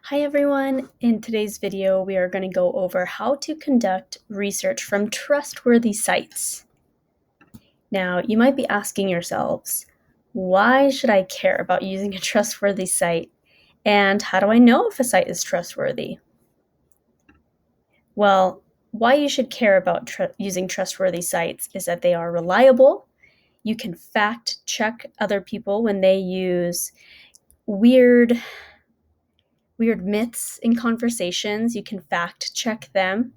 Hi everyone! In today's video, we are going to go over how to conduct research from trustworthy sites. Now, you might be asking yourselves, why should I care about using a trustworthy site? And how do I know if a site is trustworthy? Well, why you should care about using trustworthy sites is that they are reliable. You can fact check other people when they use weird myths in conversations. You can fact check them,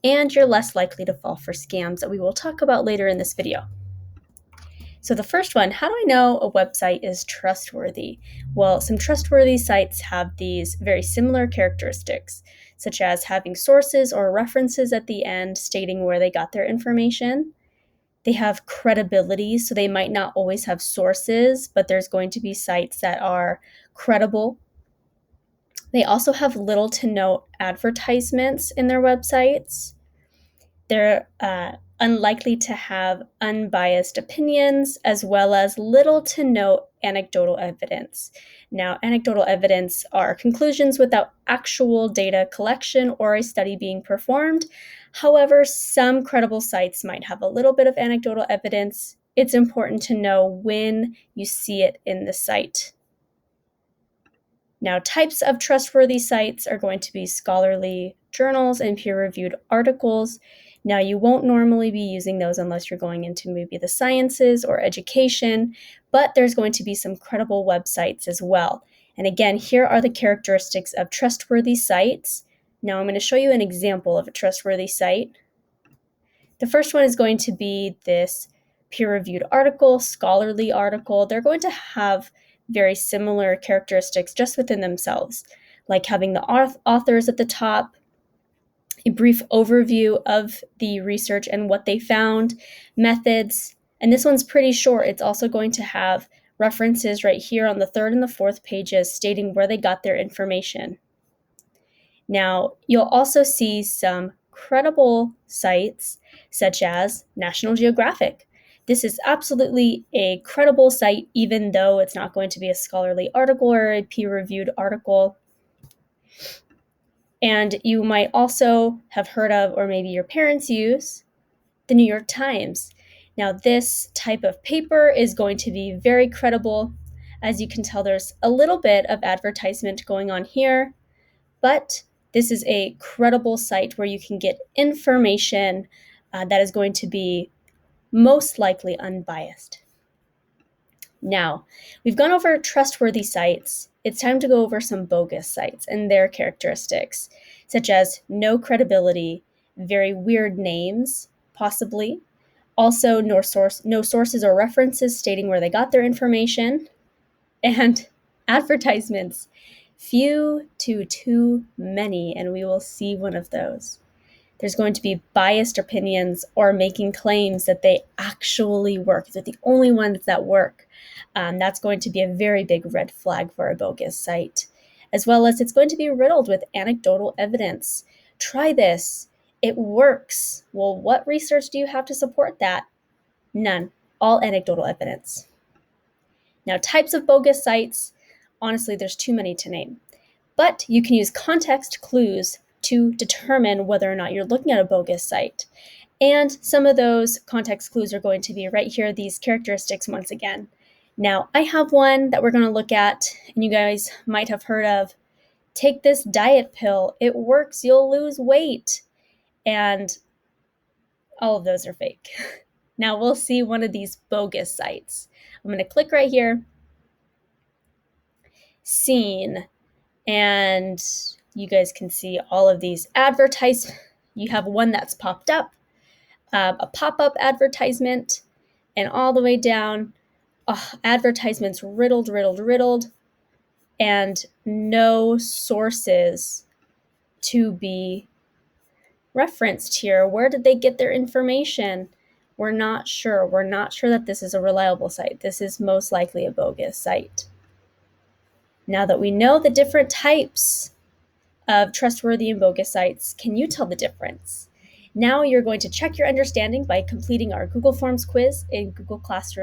and you're less likely to fall for scams that we will talk about later in this video. So the first one, how do I know a website is trustworthy? Well, some trustworthy sites have these very similar characteristics, such as having sources or references at the end stating where they got their information. They have credibility, so they might not always have sources, but there's going to be sites that are credible. They also have little to no advertisements in their websites. They're unlikely to have unbiased opinions, as well as little to no anecdotal evidence. Now, anecdotal evidence are conclusions without actual data collection or a study being performed. However, some credible sites might have a little bit of anecdotal evidence. It's important to know when you see it in the site. Now, types of trustworthy sites are going to be scholarly journals and peer-reviewed articles. Now, you won't normally be using those unless you're going into maybe the sciences or education, but there's going to be some credible websites as well. And again, here are the characteristics of trustworthy sites. Now, I'm going to show you an example of a trustworthy site. The first one is going to be this peer-reviewed article, scholarly article. They're going to have very similar characteristics just within themselves, like having the authors at the top, a brief overview of the research and what they found, methods, and this one's pretty short. It's also going to have references right here on the third and the fourth pages stating where they got their information. Now, you'll also see some credible sites such as National Geographic. This is absolutely a credible site, even though it's not going to be a scholarly article or a peer-reviewed article. And you might also have heard of, or maybe your parents use, the New York Times. Now, this type of paper is going to be very credible. As you can tell, there's a little bit of advertisement going on here, but this is a credible site where you can get information that is going to be most likely unbiased. Now, we've gone over trustworthy sites. It's time to go over some bogus sites and their characteristics, such as no credibility, very weird names, possibly. Also, no sources or references stating where they got their information, and advertisements. Few to too many, and we will see one of those. There's going to be biased opinions or making claims that they actually work. They're the only ones that work. That's going to be a very big red flag for a bogus site, as well as it's going to be riddled with anecdotal evidence. Try this. It works. Well, what research do you have to support that? None. All anecdotal evidence. Now, types of bogus sites, honestly, there's too many to name. But you can use context clues to determine whether or not you're looking at a bogus site. And some of those context clues are going to be right here, these characteristics once again. Now, I have one that we're going to look at, and you guys might have heard of. Take this diet pill. It works. You'll lose weight. And all of those are fake. Now, we'll see one of these bogus sites. I'm going to click right here. Seen. And you guys can see all of these advertisements. You have one that's popped up, a pop-up advertisement, and all the way down, advertisements riddled, and no sources to be referenced here. Where did they get their information? We're not sure. We're not sure that this is a reliable site. This is most likely a bogus site. Now that we know the different types of trustworthy and bogus sites, can you tell the difference? Now you're going to check your understanding by completing our Google Forms quiz in Google Classroom.